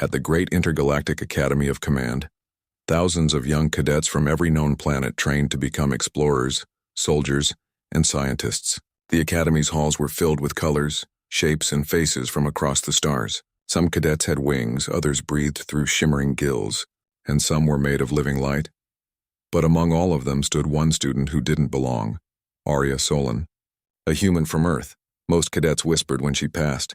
At the great intergalactic Academy of Command, thousands of young cadets from every known planet trained to become explorers, soldiers, and scientists. The Academy's halls were filled with colors, shapes, and faces from across the stars. Some cadets had wings, others breathed through shimmering gills, and some were made of living light. But among all of them stood one student who didn't belong, Arya Solon. A human from Earth, most cadets whispered when she passed.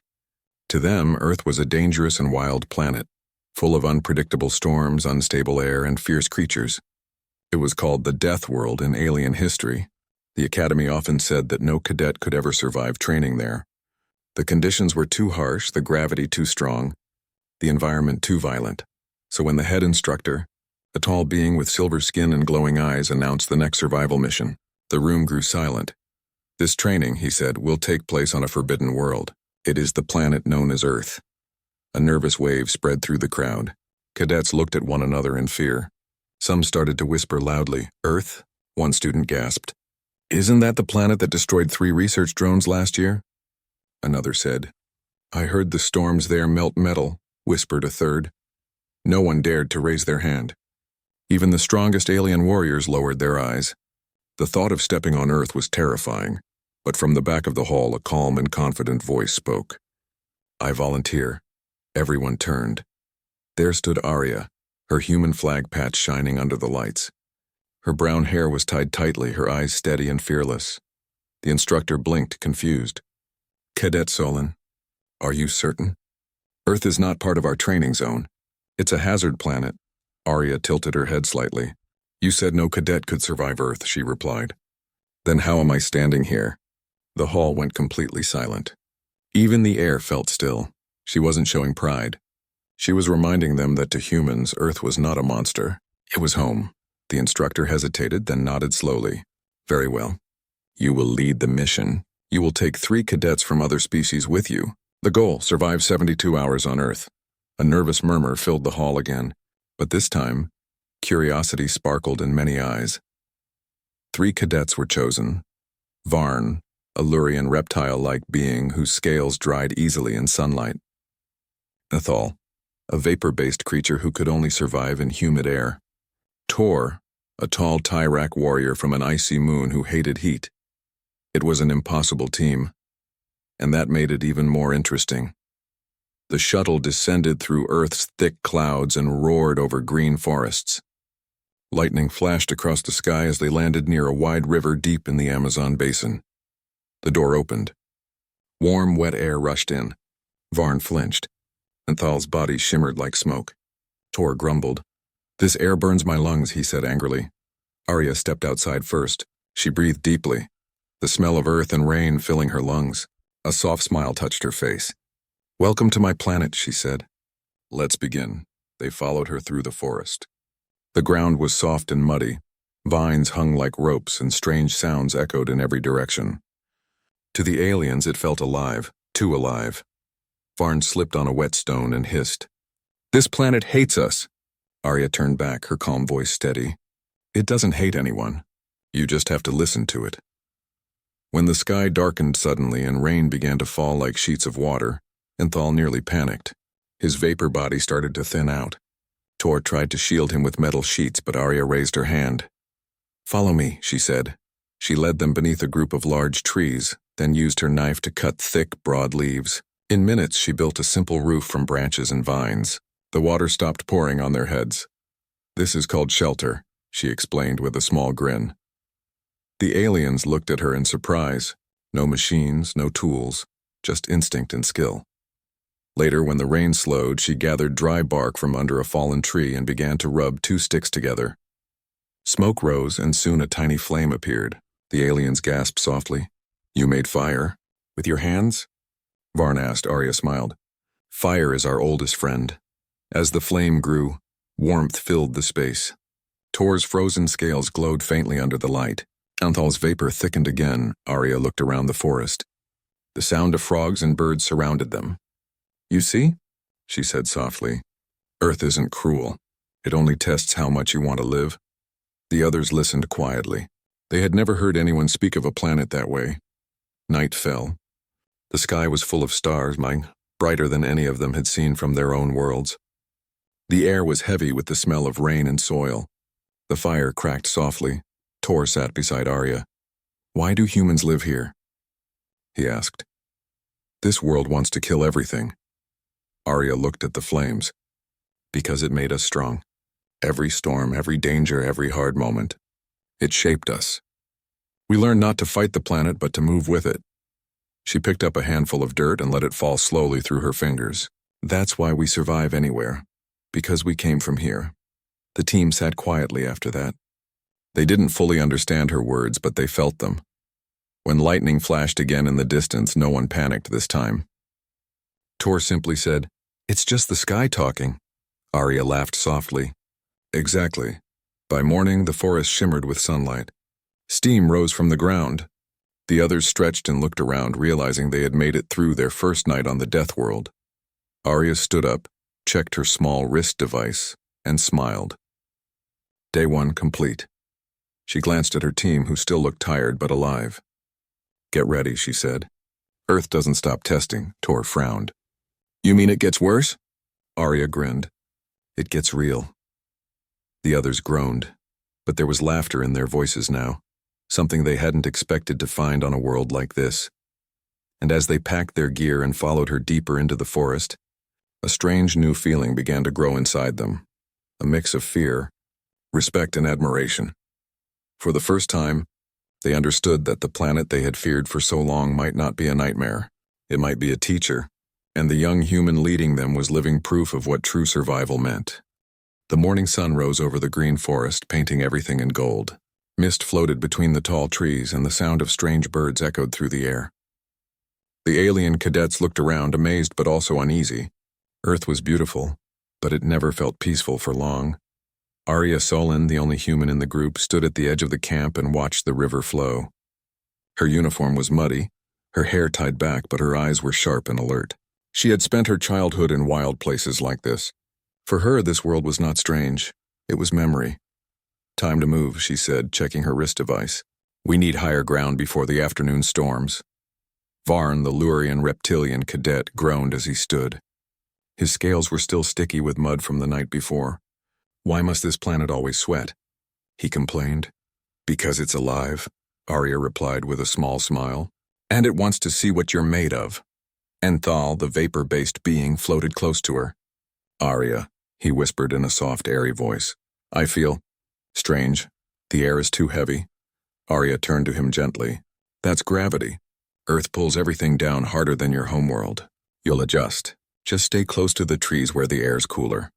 To them, Earth was a dangerous and wild planet, full of unpredictable storms, unstable air, and fierce creatures. It was called the Death World in alien history. The Academy often said that no cadet could ever survive training there. The conditions were too harsh, the gravity too strong, the environment too violent. So when the head instructor, a tall being with silver skin and glowing eyes, announced the next survival mission, the room grew silent. This training, he said, will take place on a forbidden world. It is the planet known as Earth. A nervous wave spread through the crowd. Cadets looked at one another in fear. Some started to whisper loudly, "Earth?" One student gasped. "Isn't that the planet that destroyed 3 research drones last year?" Another said. "I heard the storms there melt metal," whispered a third. No one dared to raise their hand. Even the strongest alien warriors lowered their eyes. The thought of stepping on Earth was terrifying, but from the back of the hall a calm and confident voice spoke. "I volunteer." Everyone turned. There stood Arya, her human flag patch shining under the lights. Her brown hair was tied tightly, her eyes steady and fearless. The instructor blinked, confused. "Cadet Solon, are you certain? Earth is not part of our training zone. It's a hazard planet." Arya tilted her head slightly. "You said no cadet could survive Earth," she replied. "Then how am I standing here?" The hall went completely silent. Even the air felt still. She wasn't showing pride. She was reminding them that to humans, Earth was not a monster. It was home. The instructor hesitated, then nodded slowly. "Very well. You will lead the mission. You will take 3 cadets from other species with you. The goal, survive 72 hours on Earth." A nervous murmur filled the hall again, but this time, curiosity sparkled in many eyes. 3 cadets were chosen. Varn, a Lurian reptile-like being whose scales dried easily in sunlight. Ethal, a vapor-based creature who could only survive in humid air. Tor, a tall Tyrak warrior from an icy moon who hated heat. It was an impossible team, and that made it even more interesting. The shuttle descended through Earth's thick clouds and roared over green forests. Lightning flashed across the sky as they landed near a wide river deep in the Amazon basin. The door opened. Warm, wet air rushed in. Varn flinched. Enthal's body shimmered like smoke. Tor grumbled. "This air burns my lungs," he said angrily. Arya stepped outside first. She breathed deeply, the smell of earth and rain filling her lungs. A soft smile touched her face. "Welcome to my planet," she said. "Let's begin." They followed her through the forest. The ground was soft and muddy. Vines hung like ropes and strange sounds echoed in every direction. To the aliens it felt alive, too alive. Varn slipped on a wet stone and hissed. "This planet hates us." Arya turned back, her calm voice steady. "It doesn't hate anyone. You just have to listen to it." When the sky darkened suddenly and rain began to fall like sheets of water, Enthal nearly panicked. His vapor body started to thin out. Tor tried to shield him with metal sheets, but Arya raised her hand. "Follow me," she said. She led them beneath a group of large trees, then used her knife to cut thick, broad leaves. In minutes, she built a simple roof from branches and vines. The water stopped pouring on their heads. "This is called shelter," she explained with a small grin. The aliens looked at her in surprise. No machines, no tools, just instinct and skill. Later, when the rain slowed, she gathered dry bark from under a fallen tree and began to rub 2 sticks together. Smoke rose, and soon a tiny flame appeared. The aliens gasped softly. "You made fire? With your hands?" Varn asked. Arya smiled. "Fire is our oldest friend." As the flame grew, warmth filled the space. Tor's frozen scales glowed faintly under the light. Enthal's vapor thickened again. Arya looked around the forest. The sound of frogs and birds surrounded them. "You see?" she said softly. "Earth isn't cruel. It only tests how much you want to live." The others listened quietly. They had never heard anyone speak of a planet that way. Night fell. The sky was full of stars, brighter than any of them had seen from their own worlds. The air was heavy with the smell of rain and soil. The fire cracked softly. Tor sat beside Arya. "Why do humans live here?" he asked. "This world wants to kill everything." Arya looked at the flames. "Because it made us strong. Every storm, every danger, every hard moment. It shaped us. We learned not to fight the planet, but to move with it." She picked up a handful of dirt and let it fall slowly through her fingers. "That's why we survive anywhere. Because we came from here." The team sat quietly after that. They didn't fully understand her words, but they felt them. When lightning flashed again in the distance, no one panicked this time. Tor simply said, "It's just the sky talking." Arya laughed softly. "Exactly." By morning, the forest shimmered with sunlight. Steam rose from the ground. The others stretched and looked around, realizing they had made it through their first night on the Death World. Arya stood up, checked her small wrist device, and smiled. Day 1 complete. She glanced at her team, who still looked tired but alive. "Get ready," she said. "Earth doesn't stop testing." Tor frowned. "You mean it gets worse?" Arya grinned. "It gets real." The others groaned, but there was laughter in their voices now, something they hadn't expected to find on a world like this. And as they packed their gear and followed her deeper into the forest, a strange new feeling began to grow inside them, a mix of fear, respect, and admiration. For the first time, they understood that the planet they had feared for so long might not be a nightmare. It might be a teacher, and the young human leading them was living proof of what true survival meant. The morning sun rose over the green forest, painting everything in gold. Mist floated between the tall trees, and the sound of strange birds echoed through the air. The alien cadets looked around, amazed but also uneasy. Earth was beautiful, but it never felt peaceful for long. Arya Solin, the only human in the group, stood at the edge of the camp and watched the river flow. Her uniform was muddy, her hair tied back, but her eyes were sharp and alert. She had spent her childhood in wild places like this. For her, this world was not strange. It was memory. "Time to move," she said, checking her wrist device. "We need higher ground before the afternoon storms." Varn, the Lurian reptilian cadet, groaned as he stood. His scales were still sticky with mud from the night before. "Why must this planet always sweat?" he complained. "Because it's alive," Arya replied with a small smile. "And it wants to see what you're made of." Enthal, the vapor-based being, floated close to her. "Arya," he whispered in a soft, airy voice. "I feel strange. The air is too heavy." Arya turned to him gently. "That's gravity. Earth pulls everything down harder than your homeworld. You'll adjust. Just stay close to the trees where the air's cooler."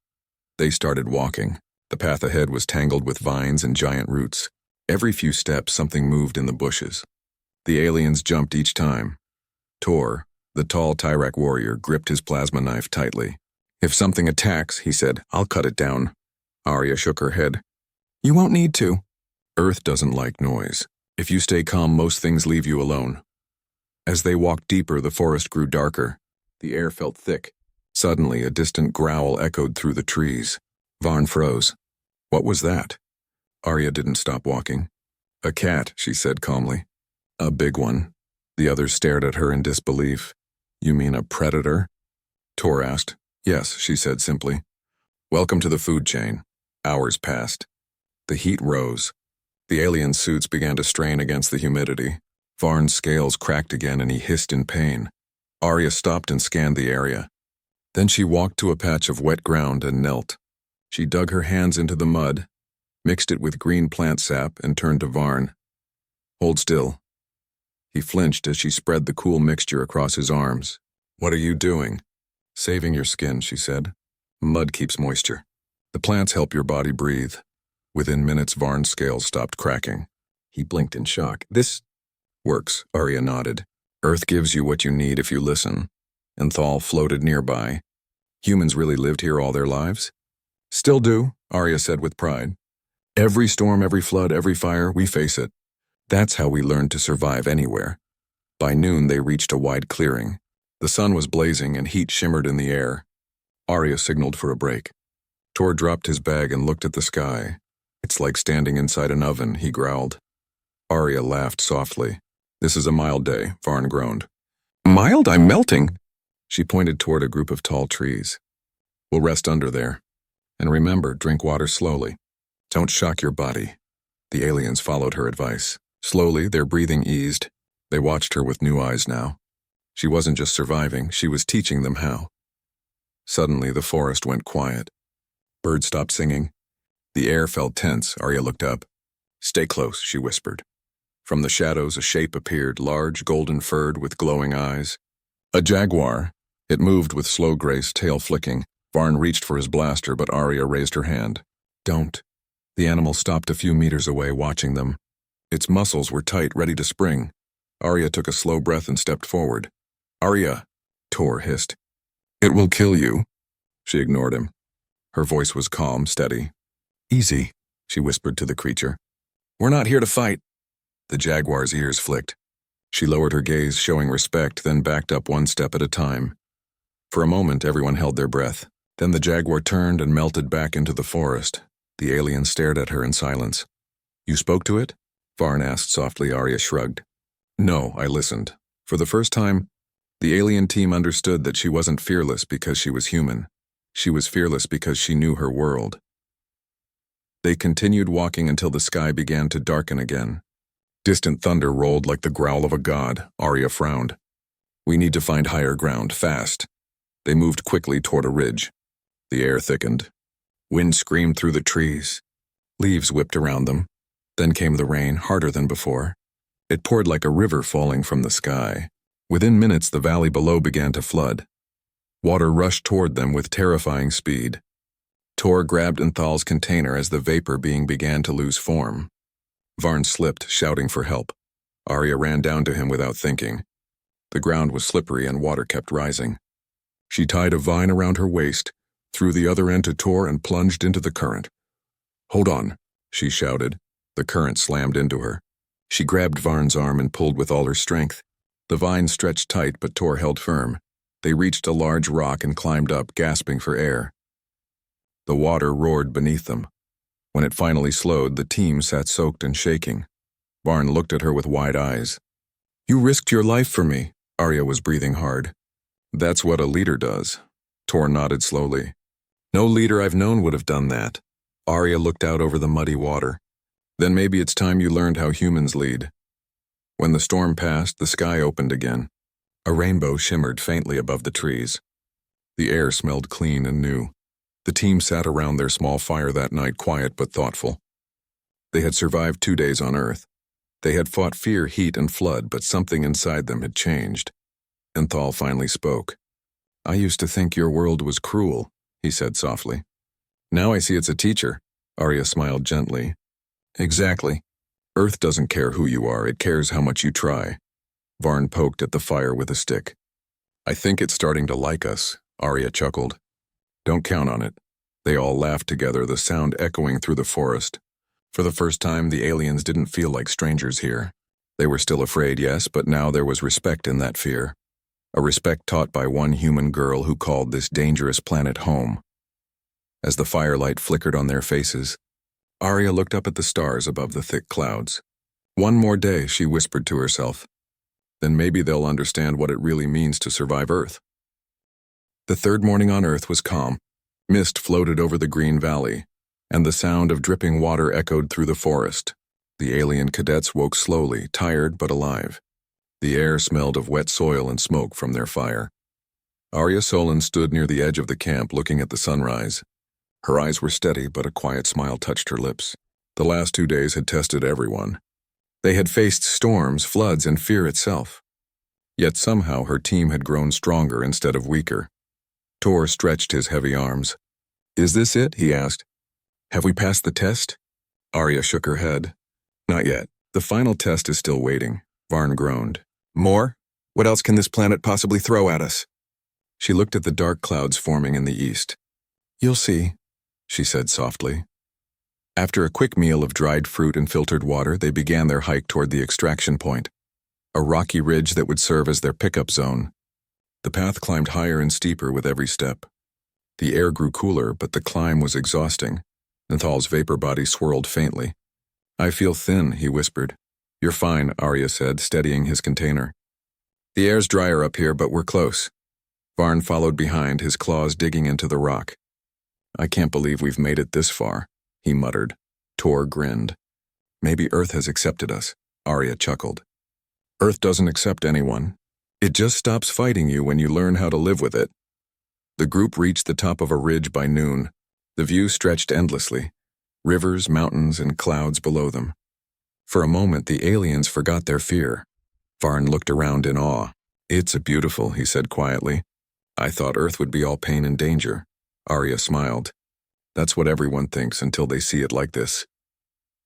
They started walking. The path ahead was tangled with vines and giant roots. Every few steps, something moved in the bushes. The aliens jumped each time. Tor, the tall Tyrek warrior, gripped his plasma knife tightly. "If something attacks," he said, "I'll cut it down." Arya shook her head. "You won't need to." "Earth doesn't like noise. If you stay calm, most things leave you alone." As they walked deeper, the forest grew darker. The air felt thick. Suddenly, a distant growl echoed through the trees. Varn froze. "What was that?" Arya didn't stop walking. "A cat," she said calmly. "A big one." The others stared at her in disbelief. "You mean a predator?" Tor asked. "Yes," she said simply. "Welcome to the food chain." Hours passed. The heat rose. The alien suits began to strain against the humidity. Varn's scales cracked again and he hissed in pain. Arya stopped and scanned the area. Then she walked to a patch of wet ground and knelt. She dug her hands into the mud, mixed it with green plant sap, and turned to Varn. "Hold still." He flinched as she spread the cool mixture across his arms. "What are you doing?" "Saving your skin," she said. "Mud keeps moisture. The plants help your body breathe." Within minutes, Varn's scales stopped cracking. He blinked in shock. "This works," Arya nodded. "Earth gives you what you need if you listen." Enthal floated nearby. "Humans really lived here all their lives?" "Still do," Arya said with pride. "Every storm, every flood, every fire, we face it. That's how we learned to survive anywhere." By noon, they reached a wide clearing. The sun was blazing and heat shimmered in the air. Arya signaled for a break. Tor dropped his bag and looked at the sky. "It's like standing inside an oven," he growled. Arya laughed softly. "This is a mild day," Varn groaned. "Mild? I'm melting." She pointed toward a group of tall trees. "We'll rest under there." And remember, drink water slowly. Don't shock your body. The aliens followed her advice. Slowly, their breathing eased. They watched her with new eyes now. She wasn't just surviving, she was teaching them how. Suddenly, the forest went quiet. Birds stopped singing. The air felt tense. Arya looked up. "Stay close," she whispered. From the shadows, a shape appeared, large, golden-furred, with glowing eyes. A jaguar. It moved with slow grace, tail flicking. Varn reached for his blaster, but Arya raised her hand. "Don't." The animal stopped a few meters away, watching them. Its muscles were tight, ready to spring. Arya took a slow breath and stepped forward. "Arya," Tor hissed. "It will kill you." She ignored him. Her voice was calm, steady. "Easy," she whispered to the creature. "We're not here to fight." The jaguar's ears flicked. She lowered her gaze, showing respect, then backed up one step at a time. For a moment, everyone held their breath. Then the jaguar turned and melted back into the forest. The alien stared at her in silence. "You spoke to it?" Varn asked softly. Arya shrugged. "No, I listened." For the first time, the alien team understood that she wasn't fearless because she was human. She was fearless because she knew her world. They continued walking until the sky began to darken again. Distant thunder rolled like the growl of a god. Arya frowned. "We need to find higher ground, fast." They moved quickly toward a ridge. The air thickened. Wind screamed through the trees. Leaves whipped around them. Then came the rain, harder than before. It poured like a river falling from the sky. Within minutes, the valley below began to flood. Water rushed toward them with terrifying speed. Tor grabbed Enthal's container as the vapor began to lose form. Varn slipped, shouting for help. Arya ran down to him without thinking. The ground was slippery and water kept rising. She tied a vine around her waist, threw the other end to Tor, and plunged into the current. "Hold on," she shouted. The current slammed into her. She grabbed Varn's arm and pulled with all her strength. The vine stretched tight, but Tor held firm. They reached a large rock and climbed up, gasping for air. The water roared beneath them. When it finally slowed, the team sat soaked and shaking. Varn looked at her with wide eyes. "You risked your life for me." Arya was breathing hard. "That's what a leader does." Tor nodded slowly. "No leader I've known would have done that." Arya looked out over the muddy water. "Then maybe it's time you learned how humans lead." When the storm passed, the sky opened again. A rainbow shimmered faintly above the trees. The air smelled clean and new. The team sat around their small fire that night, quiet but thoughtful. They had survived 2 days on Earth. They had fought fear, heat, and flood, but something inside them had changed. Enthal finally spoke. "I used to think your world was cruel," he said softly. "Now I see it's a teacher." Arya smiled gently. "Exactly. Earth doesn't care who you are, it cares how much you try." Varn poked at the fire with a stick. "I think it's starting to like us," Arya chuckled. "Don't count on it." They all laughed together, the sound echoing through the forest. For the first time, the aliens didn't feel like strangers here. They were still afraid, yes, but now there was respect in that fear. A respect taught by one human girl who called this dangerous planet home. As the firelight flickered on their faces, Arya looked up at the stars above the thick clouds. "One more day," she whispered to herself. "Then maybe they'll understand what it really means to survive Earth." The third morning on Earth was calm. Mist floated over the green valley, and the sound of dripping water echoed through the forest. The alien cadets woke slowly, tired but alive. The air smelled of wet soil and smoke from their fire. Arya Solon stood near the edge of the camp, looking at the sunrise. Her eyes were steady, but a quiet smile touched her lips. The last 2 days had tested everyone. They had faced storms, floods, and fear itself. Yet somehow her team had grown stronger instead of weaker. Tor stretched his heavy arms. "Is this it?" he asked. "Have we passed the test?" Arya shook her head. "Not yet. The final test is still waiting." Varn groaned. "More? What else can this planet possibly throw at us?" She looked at the dark clouds forming in the east. "You'll see," she said softly. After a quick meal of dried fruit and filtered water, they began their hike toward the extraction point, a rocky ridge that would serve as their pickup zone. The path climbed higher and steeper with every step. The air grew cooler, but the climb was exhausting. Nathal's vapor body swirled faintly. "I feel thin," he whispered. "You're fine," Arya said, steadying his container. "The air's drier up here, but we're close." Varn followed behind, his claws digging into the rock. I can't believe we've made it this far, he muttered. Tor grinned. Maybe Earth has accepted us, Arya chuckled. Earth doesn't accept anyone. It just stops fighting you when you learn how to live with it. The group reached the top of a ridge by noon. The view stretched endlessly. Rivers, mountains, and clouds below them. For a moment, the aliens forgot their fear. Varn looked around in awe. It's beautiful, he said quietly. I thought Earth would be all pain and danger. Arya smiled. That's what everyone thinks until they see it like this.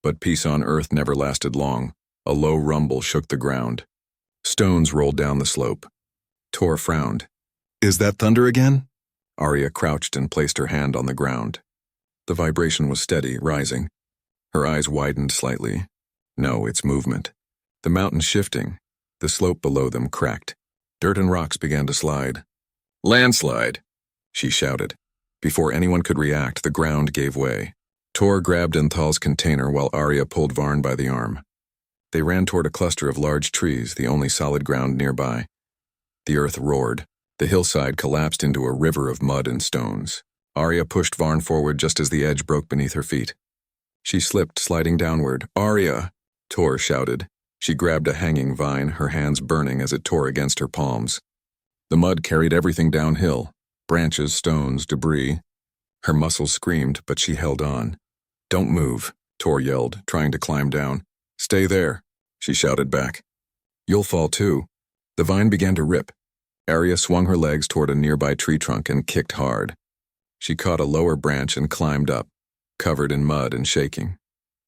But peace on Earth never lasted long. A low rumble shook the ground. Stones rolled down the slope. Tor frowned. Is that thunder again? Arya crouched and placed her hand on the ground. The vibration was steady, rising. Her eyes widened slightly. No, it's movement. The mountain's shifting. The slope below them cracked. Dirt and rocks began to slide. Landslide, she shouted. Before anyone could react, the ground gave way. Tor grabbed Enthal's container while Arya pulled Varn by the arm. They ran toward a cluster of large trees, the only solid ground nearby. The earth roared. The hillside collapsed into a river of mud and stones. Arya pushed Varn forward just as the edge broke beneath her feet. She slipped, sliding downward. Arya! Tor shouted. She grabbed a hanging vine, her hands burning as it tore against her palms. The mud carried everything downhill. Branches, stones, debris. Her muscles screamed, but she held on. Don't move, Tor yelled, trying to climb down. Stay there, she shouted back. You'll fall too. The vine began to rip. Arya swung her legs toward a nearby tree trunk and kicked hard. She caught a lower branch and climbed up, covered in mud and shaking.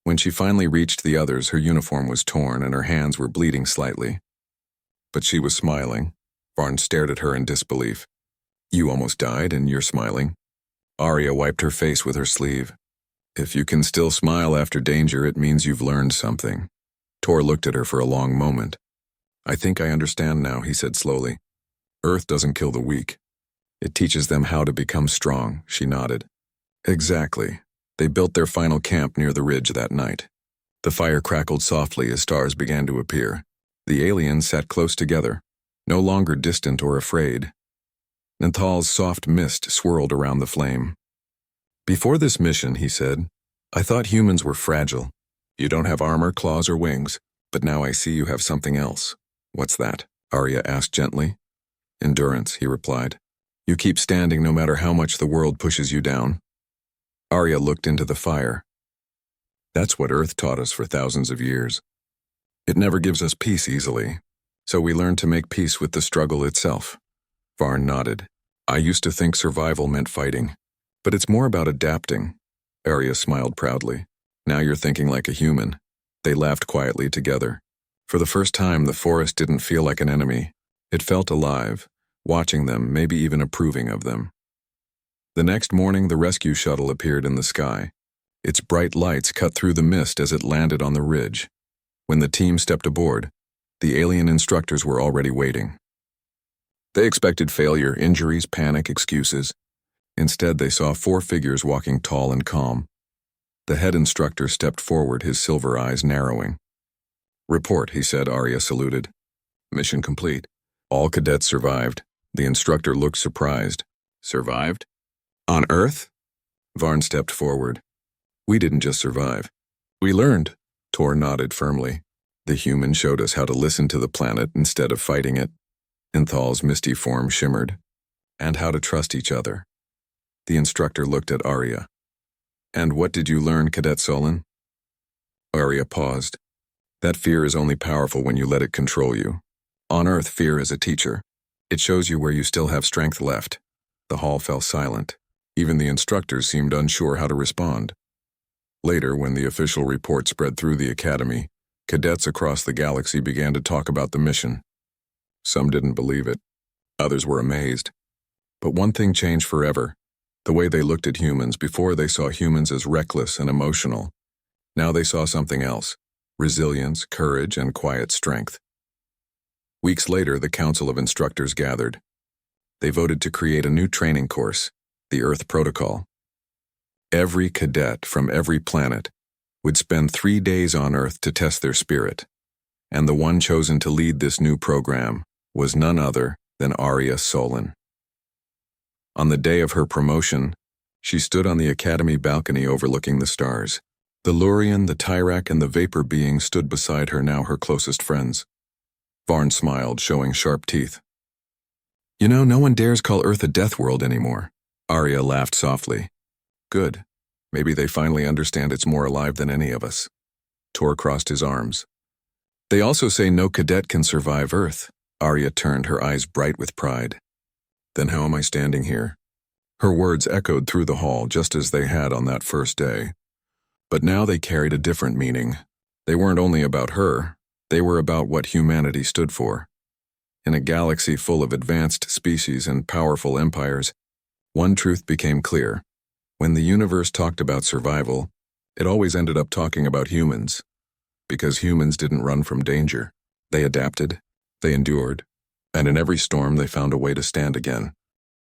When she finally reached the others, her uniform was torn and her hands were bleeding slightly. But she was smiling. Varn stared at her in disbelief. You almost died and you're smiling. Arya wiped her face with her sleeve. If you can still smile after danger, it means you've learned something. Tor looked at her for a long moment. I think I understand now, he said slowly. Earth doesn't kill the weak. It teaches them how to become strong, she nodded. Exactly. They built their final camp near the ridge that night. The fire crackled softly as stars began to appear. The aliens sat close together, no longer distant or afraid. Nanthal's soft mist swirled around the flame. Before this mission, he said, I thought humans were fragile. You don't have armor, claws, or wings, but now I see you have something else. What's that? Arya asked gently. Endurance, he replied. You keep standing no matter how much the world pushes you down. Arya looked into the fire. That's what Earth taught us for thousands of years. It never gives us peace easily, so we learn to make peace with the struggle itself. Varn nodded. I used to think survival meant fighting, but it's more about adapting. Arya smiled proudly. Now you're thinking like a human. They laughed quietly together. For the first time, the forest didn't feel like an enemy. It felt alive, watching them, maybe even approving of them. The next morning, the rescue shuttle appeared in the sky. Its bright lights cut through the mist as it landed on the ridge. When the team stepped aboard, the alien instructors were already waiting. They expected failure, injuries, panic, excuses. Instead, they saw 4 figures walking tall and calm. The head instructor stepped forward, his silver eyes narrowing. Report, he said. Arya saluted. Mission complete. All cadets survived. The instructor looked surprised. Survived? On Earth? Varn stepped forward. We didn't just survive. We learned. Tor nodded firmly. The human showed us how to listen to the planet instead of fighting it. Enthal's misty form shimmered. And how to trust each other. The instructor looked at Arya. And what did you learn, Cadet Solon? Arya paused. That fear is only powerful when you let it control you. On Earth, fear is a teacher. It shows you where you still have strength left. The hall fell silent. Even the instructors seemed unsure how to respond. Later, when the official report spread through the academy, cadets across the galaxy began to talk about the mission. Some didn't believe it. Others were amazed. But one thing changed forever. The way they looked at humans. Before, they saw humans as reckless and emotional. Now they saw something else. Resilience, courage, and quiet strength. Weeks later, the Council of Instructors gathered. They voted to create a new training course, the Earth Protocol. Every cadet from every planet would spend 3 days on Earth to test their spirit, and the one chosen to lead this new program was none other than Arya Solon. On the day of her promotion, She stood on the academy balcony overlooking the stars. The Lurian, the Tyrak, and the Vapor being stood beside her, now her closest friends. Varn smiled, showing sharp teeth. You know, no one dares call Earth a death world anymore. Arya laughed softly. Good. Maybe they finally understand it's more alive than any of us. Tor crossed his arms. They also say no cadet can survive Earth. Arya turned, her eyes bright with pride. Then how am I standing here? Her words echoed through the hall just as they had on that first day. But now they carried a different meaning. They weren't only about her, they were about what humanity stood for. In a galaxy full of advanced species and powerful empires, one truth became clear. When the universe talked about survival, it always ended up talking about humans. Because humans didn't run from danger. They adapted, they endured, and in every storm they found a way to stand again.